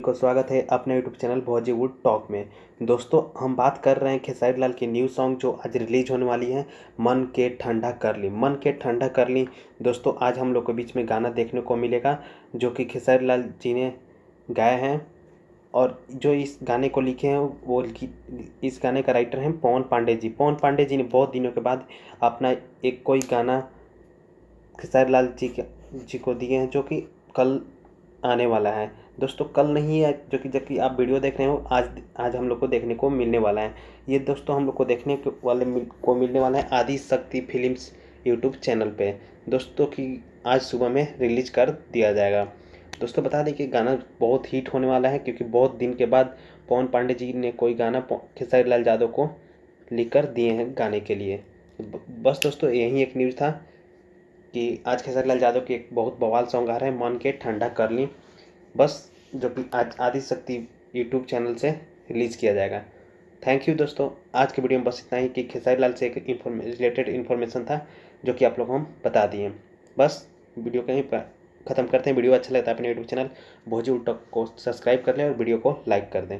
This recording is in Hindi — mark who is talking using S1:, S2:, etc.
S1: को स्वागत है अपने यूट्यूब चैनल बॉलीवुड टॉक में। दोस्तों हम बात कर रहे हैं खेसारी लाल की न्यू सॉन्ग जो आज रिलीज होने वाली है, मन के ठंडा कर ली। मन के ठंडा कर ली दोस्तों, आज हम लोग के बीच में गाना देखने को मिलेगा जो कि खेसारी लाल जी ने गाए हैं। और जो इस गाने को लिखे हैं वो इस गाने का राइटर हैं पवन पांडे जी। पवन पांडे जी ने बहुत दिनों के बाद अपना एक कोई गाना खेसारी लाल जी को दिए हैं जो कि कल आने वाला है। दोस्तों कल नहीं है, जो कि जबकि आप वीडियो देख रहे हो, आज हम लोग को देखने को मिलने वाला है। ये दोस्तों हम लोग को देखने को मिलने वाला है आदि शक्ति फिल्म्स यूट्यूब चैनल पे दोस्तों, कि आज सुबह में रिलीज कर दिया जाएगा। दोस्तों बता दें कि गाना बहुत हिट होने वाला है, क्योंकि बहुत दिन के बाद पवन पांडे जी ने कोई गाना खेसारी लाल यादव को लिख कर दिए हैं गाने के लिए। बस दोस्तों यही एक न्यूज़ था कि आज खेसारी लाल यादव की एक बहुत बवाल सॉन्ग आ रहा है, मन के ठंडा कर ली, बस जो कि आज आदि शक्ति यूट्यूब चैनल से रिलीज़ किया जाएगा। थैंक यू दोस्तों, आज के वीडियो में बस इतना ही कि खेसारी लाल से एक रिलेटेड इन्फॉर्मेशन था जो कि आप लोग हम बता दिए। बस वीडियो कहीं पर ख़त्म करते हैं। वीडियो अच्छा लगता है अपने यूट्यूब चैनल भोजपुरी टॉक को सब्सक्राइब कर लें और वीडियो को लाइक कर दें।